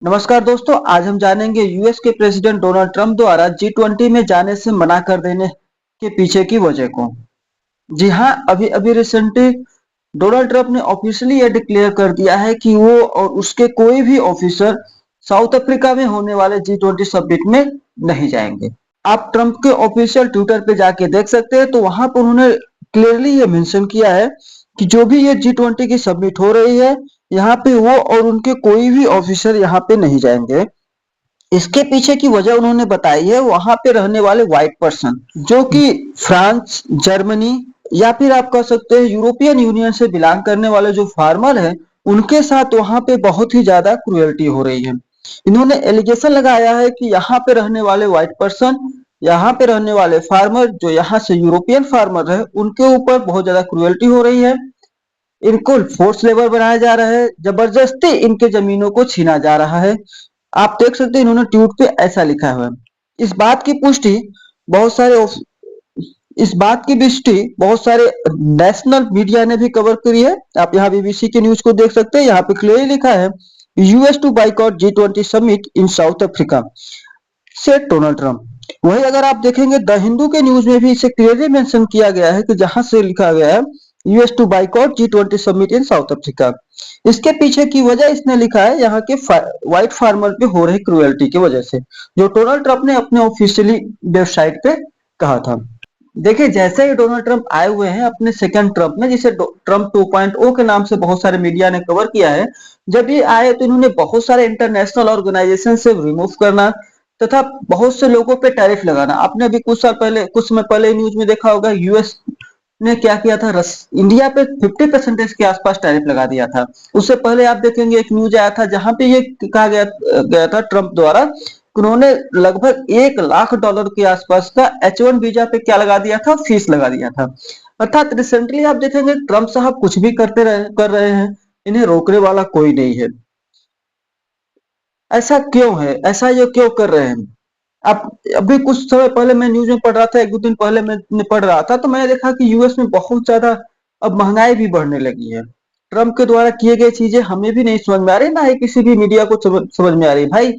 नमस्कार दोस्तों, आज हम जानेंगे यूएस के प्रेसिडेंट डोनाल्ड ट्रंप द्वारा जी20 में जाने से मना कर देने के पीछे की वजह को। जी हाँ, अभी अभी रिसेंटली डोनाल्ड ट्रंप ने ऑफिशियली यह डिक्लेयर कर दिया है कि वो और उसके कोई भी ऑफिसर साउथ अफ्रीका में होने वाले जी20 समिट में नहीं जाएंगे। आप ट्रंप के ऑफिशियल ट्विटर पे जाके देख सकते हैं, तो वहां पर उन्होंने क्लियरली ये मेंशन किया है कि जो भी ये जी20 की समिट हो रही है, यहाँ पे वो और उनके कोई भी ऑफिसर यहाँ पे नहीं जाएंगे। इसके पीछे की वजह उन्होंने बताई है, वहां पे रहने वाले व्हाइट पर्सन जो कि फ्रांस, जर्मनी या फिर आप कह सकते हैं यूरोपियन यूनियन से बिलोंग करने वाले जो फार्मर हैं, उनके साथ वहां पे बहुत ही ज्यादा क्रुएल्टी हो रही है। इन्होंने एलिगेशन लगाया है कि यहाँ पे रहने वाले व्हाइट पर्सन, यहाँ पे रहने वाले फार्मर जो यहाँ से यूरोपियन फार्मर है, उनके ऊपर बहुत ज्यादा क्रुएल्टी हो रही है। इनको फोर्स लेबर बनाया जा रहा है, जबरदस्ती इनके जमीनों को छीना जा रहा है। आप देख सकते हैं इन्होंने ट्वीट पे ऐसा लिखा हुआ है। इस बात की पुष्टि बहुत सारे इस बात की पुष्टि बहुत सारे नेशनल मीडिया ने भी कवर करी है। आप यहाँ बीबीसी के न्यूज को देख सकते हैं, यहाँ पे क्लियरली लिखा है यूएस टू बाइकआउट जी20 समिट इन साउथ अफ्रीका से डोनाल्ड ट्रंप। वही अगर आप देखेंगे द हिंदू के न्यूज में भी इसे क्लियरली मेंशन किया गया है कि जहां से लिखा गया है यूएस टू बाइकआउट जी20 समिट इन साउथ अफ्रीका। इसके पीछे की वजह इसने लिखा है यहाँ के व्हाइट फार्मर पे हो रही क्रुएल्टी की वजह से, जो डोनाल्ड ट्रंप ने अपने ऑफिशियली वेबसाइट पे कहा था। देखिए, जैसे ही डोनाल्ड ट्रंप आए हुए हैं अपने सेकंड ट्रंप में, जिसे ट्रंप 2.0 के नाम से बहुत सारे मीडिया ने कवर किया है, जब ये आए तो इन्होंने बहुत सारे इंटरनेशनल ऑर्गेनाइजेशन से रिमूव करना तथा बहुत से लोगों पे टैरिफ लगाना। आपने अभी कुछ समय पहले न्यूज में देखा होगा, यूएस ने क्या किया था, इंडिया पे 50% के आसपास टैरिफ लगा दिया था। उससे पहले आप देखेंगे एक न्यूज आया था जहां पे ये कहा गया था ट्रंप द्वारा, उन्होंने लगभग $1 लाख के आसपास का H1 वीजा पे क्या लगा दिया था, फीस लगा दिया था। अर्थात रिसेंटली आप देखेंगे ट्रंप साहब कुछ भी कर रहे हैं, इन्हें रोकने वाला कोई नहीं है। ऐसा क्यों है, ऐसा ये क्यों कर रहे हैं? अब अभी कुछ समय पहले मैं न्यूज में पढ़ रहा था, एक दो दिन पहले मैं पढ़ रहा था, तो मैंने देखा कि यूएस में बहुत ज्यादा अब महंगाई भी बढ़ने लगी है। ट्रंप के द्वारा किए गए चीजें हमें भी नहीं समझ में आ रही, ना ही किसी भी मीडिया को समझ में आ रही। भाई,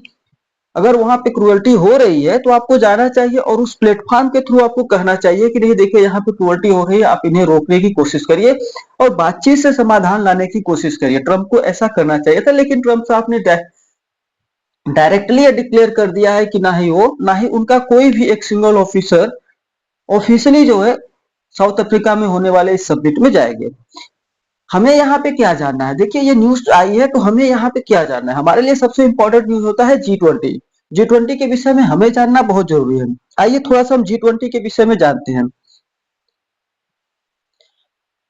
अगर वहां पे क्रुएल्टी हो रही है तो आपको जाना चाहिए और उस प्लेटफॉर्म के थ्रू आपको कहना चाहिए कि नहीं, देखिए यहाँ पे क्रुएल्टी हो रही है, आप इन्हें रोकने की कोशिश करिए और बातचीत से समाधान लाने की कोशिश करिए। ट्रंप को ऐसा करना चाहिए था, लेकिन ट्रंप साहब ने डायरेक्टली डिक्लेयर कर दिया है कि ना ही वो, ना ही उनका कोई भी एक सिंगल ऑफिसर ऑफिशियली जो है साउथ अफ्रीका में होने वाले इस समिट में जाएंगे। हमें यहाँ पे क्या जानना है? देखिए, ये न्यूज आई है तो हमें यहाँ पे क्या जानना है? हमारे लिए सबसे इंपॉर्टेंट न्यूज होता है जी20। जी20 के विषय में हमें जानना बहुत जरूरी है। आइए थोड़ा सा हम जी20 के विषय में जानते हैं।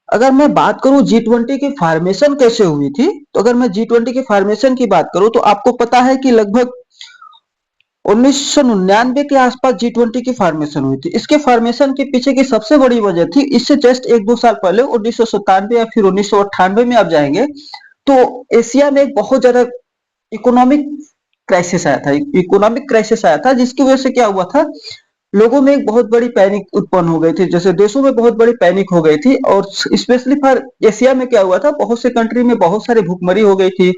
अगर मैं बात करूं जी20 की फॉर्मेशन कैसे हुई थी, तो अगर मैं जी20 की फॉर्मेशन की बात करूं तो आपको पता है कि लगभग 1999 के आसपास जी20 की फॉर्मेशन हुई थी। इसके फॉर्मेशन के पीछे की सबसे बड़ी वजह थी, इससे जस्ट एक दो साल पहले 1997 या फिर 1998 में आप जाएंगे तो एशिया में एक बहुत ज्यादा इकोनॉमिक क्राइसिस आया था। इकोनॉमिक क्राइसिस आया था जिसकी वजह से क्या हुआ था, लोगों में एक बहुत बड़ी पैनिक उत्पन्न हो गई थी, जैसे देशों में बहुत बड़ी पैनिक हो गई थी। और स्पेशली फॉर एशिया में क्या हुआ था, बहुत से कंट्री में बहुत सारी भूखमरी हो गई थी,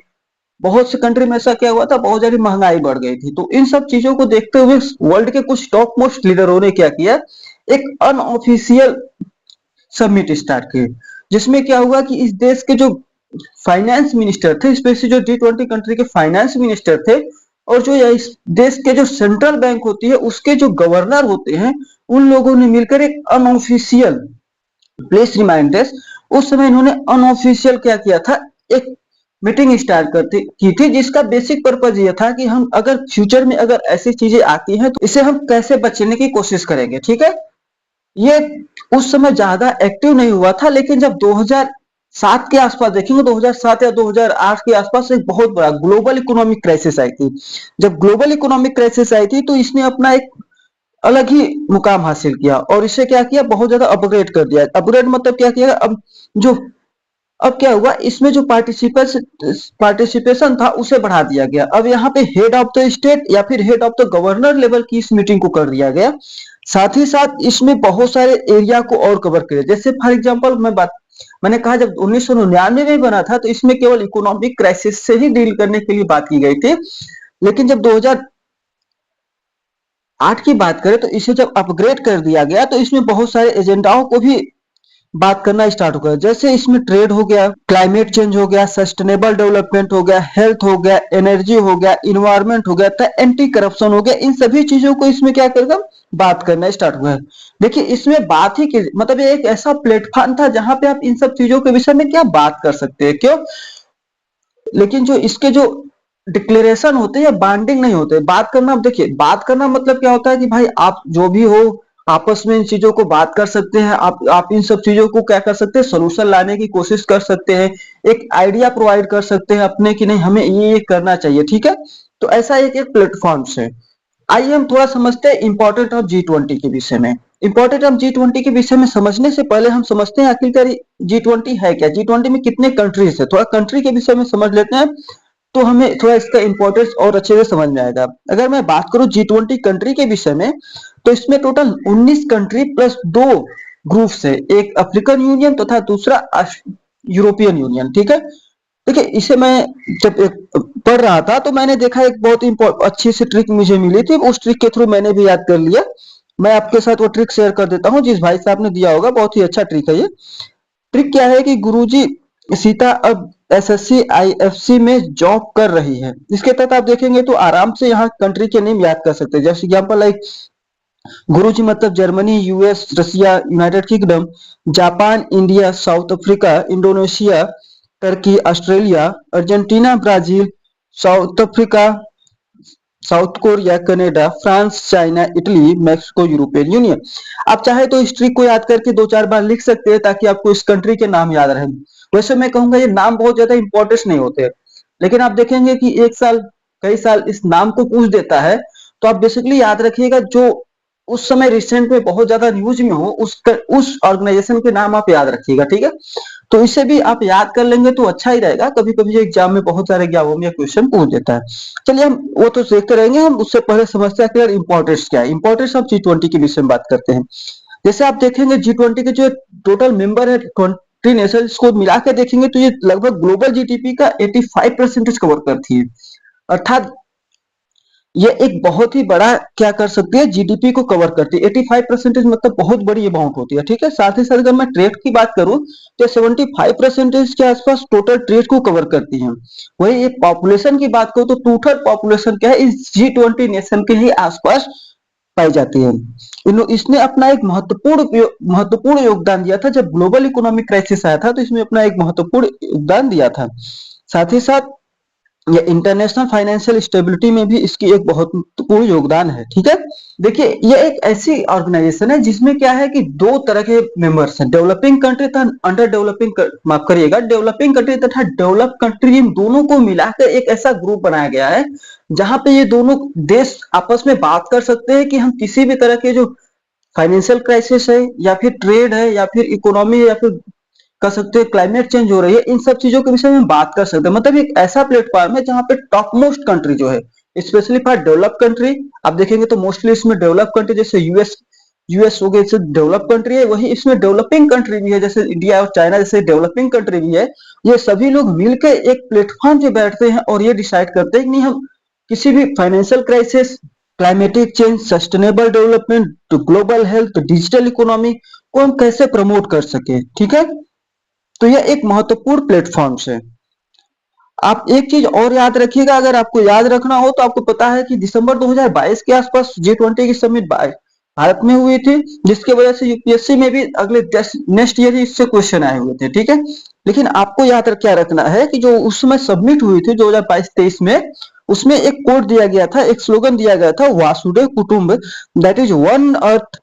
बहुत से कंट्री में ऐसा क्या हुआ था, बहुत ज्यादा महंगाई बढ़ गई थी। तो इन सब चीजों को देखते हुए वर्ल्ड के कुछ टॉप मोस्ट लीडरों ने क्या किया, एक अनऑफिशियल समिट स्टार्ट किए, जिसमें क्या हुआ कि इस देश के जो फाइनेंस मिनिस्टर थे, स्पेशली जो जी20 कंट्री के फाइनेंस मिनिस्टर थे, और जो इस देश के जो सेंट्रल बैंक होती है उसके जो गवर्नर होते हैं, उन लोगों ने मिलकर एक अनऑफिशियल, प्लीज रिमाइंडर्स, उस समय इन्होंने अनऑफिशियल क्या किया था, एक मीटिंग स्टार्ट करती की थी, जिसका बेसिक पर्पज ये था कि हम अगर फ्यूचर में अगर ऐसी चीजें आती हैं तो इसे हम कैसे बचने की कोशिश करेंगे। ठीक है, ये उस समय ज्यादा एक्टिव नहीं हुआ था, लेकिन जब 2007 के आसपास देखेंगे, 2007 या 2008 के आसपास एक बहुत बड़ा ग्लोबल इकोनॉमिक क्राइसिस आई थी। जब ग्लोबल इकोनॉमिक क्राइसिस आई थी तो इसने अपना एक अलग ही मुकाम हासिल किया और इसे क्या किया, बहुत ज्यादा अपग्रेड कर दिया। अपग्रेड मतलब क्या किया, जो अब क्या हुआ, इसमें जो पार्टिसिपेशन था उसे बढ़ा दिया गया। अब यहाँ पे हेड ऑफ द स्टेट या फिर head of the governor level की इस मीटिंग को कर दिया गया। साथ ही साथ इसमें बहुत सारे एरिया को और कवर किया, जैसे फॉर एग्जांपल मैं बात मैंने कहा जब 1999 में बना था तो इसमें केवल इकोनॉमिक क्राइसिस से ही डील करने के लिए बात की गई थी, लेकिन जब 2008 की बात करें तो इसे जब अपग्रेड कर दिया गया तो इसमें बहुत सारे एजेंडाओं को भी बात करना स्टार्ट हो गया। जैसे इसमें ट्रेड हो गया, क्लाइमेट चेंज हो गया, सस्टेनेबल डेवलपमेंट हो गया, हेल्थ हो गया, एनर्जी हो गया, इन्वायरमेंट हो गया, तो एंटी करप्शन हो गया। इन सभी चीजों को इसमें क्या करेगा, बात करना स्टार्ट हुआ है। देखिए इसमें बात ही की मतलब ये एक ऐसा प्लेटफॉर्म था जहां पे आप इन सब चीजों के विषय में क्या बात कर सकते हैं, क्यों? लेकिन जो इसके जो डिक्लेरेशन होते हैं बाइंडिंग नहीं होते। बात करना, अब देखिए बात करना मतलब क्या होता है कि भाई आप जो भी हो आपस में इन चीजों को बात कर सकते हैं, आप इन सब चीजों को क्या कर सकते हैं, सोल्यूशन लाने की कोशिश कर सकते हैं, एक आइडिया प्रोवाइड कर सकते हैं अपने कि नहीं हमें ये करना चाहिए, ठीक है। तो ऐसा एक एक प्लेटफॉर्म से आइए हम थोड़ा समझते हैं इंपॉर्टेंट ऑफ G20 के विषय में। इंपॉर्टेंट ऑफ G20 के विषय में समझने से पहले हम समझते हैं आखिरकार G20 है क्या, G20 में कितने कंट्रीज है, थोड़ा कंट्री के विषय में समझ लेते हैं तो हमें थोड़ा इसका इंपॉर्टेंस और अच्छे से समझ में आएगा। अगर मैं बात करूं G20 कंट्री के विषय में तो इसमें टोटल 19 कंट्री प्लस दो ग्रुप है, एक अफ्रीकन यूनियन तथा दूसरा यूरोपियन यूनियन, ठीक है। देखिए इसे मैं जब पढ़ रहा था तो मैंने देखा एक बहुत ही अच्छी सी ट्रिक मुझे मिली थी, उस ट्रिक के थ्रू मैंने भी याद कर लिया। मैं आपके साथ वो ट्रिक शेयर कर देता हूँ जिस भाई साहब ने दिया होगा, बहुत ही अच्छा ट्रिक है ये। ट्रिक क्या है कि गुरुजी सीता अब एसएससी आईएफसी में जॉब कर रही है, इसके तहत आप देखेंगे तो आराम से यहाँ कंट्री के नेम याद कर सकते हैं। जैसे एग्जाम्पल लाइक गुरुजी मतलब Germany, US, Russia, United Kingdom, Japan, India, South Africa, Indonesia, Turkey, Australia, Argentina, Brazil, South Africa, South Korea, Canada, France, China, Italy, Mexico, European Union. आप चाहे तो इस ट्रिक को याद करके दो चार बार लिख सकते हैं ताकि आपको इस कंट्री के नाम याद रहे। वैसे मैं कहूंगा ये नाम बहुत ज्यादा इंपॉर्टेंट नहीं होते, लेकिन आप देखेंगे कि एक साल कई साल इस नाम को पूछ देता है, तो आप बेसिकली याद रखिएगा जो उस समय रिसेंट में बहुत ज्यादा न्यूज में हो उस ऑर्गेनाइजेशन के नाम आप याद रखिएगा, ठीक है। तो इसे भी आप याद कर लेंगे तो अच्छा ही रहेगा, कभी कभी एग्जाम में बहुत सारे एग्जामों में क्वेश्चन पूछ देता है। चलिए हम वो तो देखते रहेंगे, हम उससे पहले समझते हैं कि इंपॉर्टेंस क्या है। इंपॉर्टेंस ऑफ G20 के विषय में बात करते हैं। जैसे आप देखेंगे G20 के जो टोटल मेंबर है 20 नेशन, को मिला के देखेंगे तो ये लगभग ग्लोबल जीडीपी का 85% कवर करती है। अर्थात ये एक बहुत ही बड़ा क्या कर सकती है, जीडीपी को कवर करती है। 85% मतलब बहुत बड़ी अमाउंट होती है, ठीक है। साथ ही साथ अगर मैं ट्रेड की बात करूं तो 75% के आसपास टोटल ट्रेड को कवर करती है। वही ये पॉपुलेशन की बात करूं तो टोटल पॉपुलेशन क्या है इस G20 नेशन के ही आसपास पाई जाती है। इसने अपना एक महत्वपूर्ण योगदान दिया था जब ग्लोबल इकोनॉमिक क्राइसिस आया था, तो इसमें अपना एक महत्वपूर्ण योगदान दिया था। साथ ही साथ ये इंटरनेशनल फाइनेंशियल स्टेबिलिटी में भी इसकी एक बहुत महत्वपूर्ण योगदान है, ठीक है। देखिए ये एक ऐसी ऑर्गेनाइजेशन है जिसमें क्या है कि दो तरह के मेंबर्स हैं, डेवलपिंग कंट्री तथा अंडर डेवलपिंग, माफ करिएगा, डेवलपिंग कंट्री तथा डेवलप कंट्री, इन दोनों को मिलाकर एक ऐसा ग्रुप बनाया गया है जहां पे ये दोनों देश आपस में बात कर सकते हैं कि हम किसी भी तरह के जो फाइनेंशियल क्राइसिस है या फिर ट्रेड है या फिर इकोनॉमी या फिर कर सकते हैं क्लाइमेट चेंज हो रही है, इन सब चीजों के विषय में बात कर सकते हैं। मतलब एक ऐसा प्लेटफॉर्म है जहां पे टॉप मोस्ट कंट्री जो है, स्पेशली फॉर डेवलप कंट्री, आप देखेंगे तो मोस्टली इसमें डेवलप कंट्री जैसे यूएस यूएस हो गए डेवलप कंट्री है, वही इसमें डेवलपिंग कंट्री भी है जैसे इंडिया और चाइना जैसे डेवलपिंग कंट्री भी है। ये सभी लोग मिलकर एक प्लेटफॉर्म पे बैठते हैं और ये डिसाइड करते हैं कि नहीं हम किसी भी financial crisis, climatic change, sustainable development, global health, digital economy को हम कैसे प्रमोट कर सके, ठीक है। तो यह एक महत्वपूर्ण प्लेटफॉर्म है। आप एक चीज और याद रखिएगा, अगर आपको याद रखना हो तो आपको पता है कि दिसंबर 2022 के आसपास G20 की समिट भारत में हुई थी, जिसकी वजह से यूपीएससी में भी अगले नेक्स्ट ईयर ही इससे क्वेश्चन आए हुए थे, ठीक है। लेकिन आपको याद क्या रखना है कि जो उस समय सबमिट हुई थी 2022-23 में, उसमें एक कोड दिया गया था, एक स्लोगन दिया गया था, वासुदेव कुटुंब, that is one earth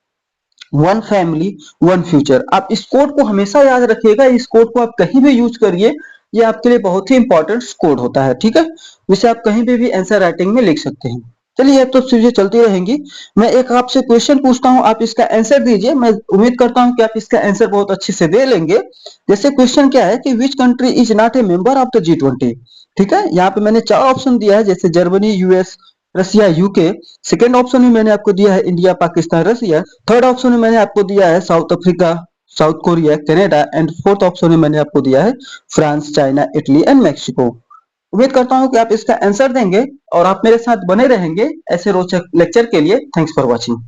one family one future. आप इस कोड को हमेशा याद रखिएगा, इस कोड को आप कहीं भी यूज करिए, ये आपके लिए बहुत ही इंपॉर्टेंट कोड होता है, ठीक है। जिसे आप कहीं भी आंसर राइटिंग में लिख सकते हैं। चलिए अब तो चीजें चलती रहेंगी, मैं एक आपसे क्वेश्चन पूछता हूं, आप इसका आंसर दीजिए। मैं उम्मीद करता हूं कि आप इसका आंसर बहुत अच्छे से दे लेंगे। जैसे क्वेश्चन क्या है कि which country is not a member of the G20, ठीक है। यहाँ पे मैंने चार ऑप्शन दिया है, जैसे जर्मनी, यूएस, रसिया, यूके। सेकेंड ऑप्शन में मैंने आपको दिया है इंडिया, पाकिस्तान, रसिया। थर्ड ऑप्शन में मैंने आपको दिया है south Africa, South Korea, Canada and fourth option में मैंने आपको दिया है France, China, Italy and Mexico. उम्मीद करता हूं कि आप इसका आंसर देंगे और आप मेरे साथ बने रहेंगे ऐसे रोचक लेक्चर के लिए। Thanks for watching.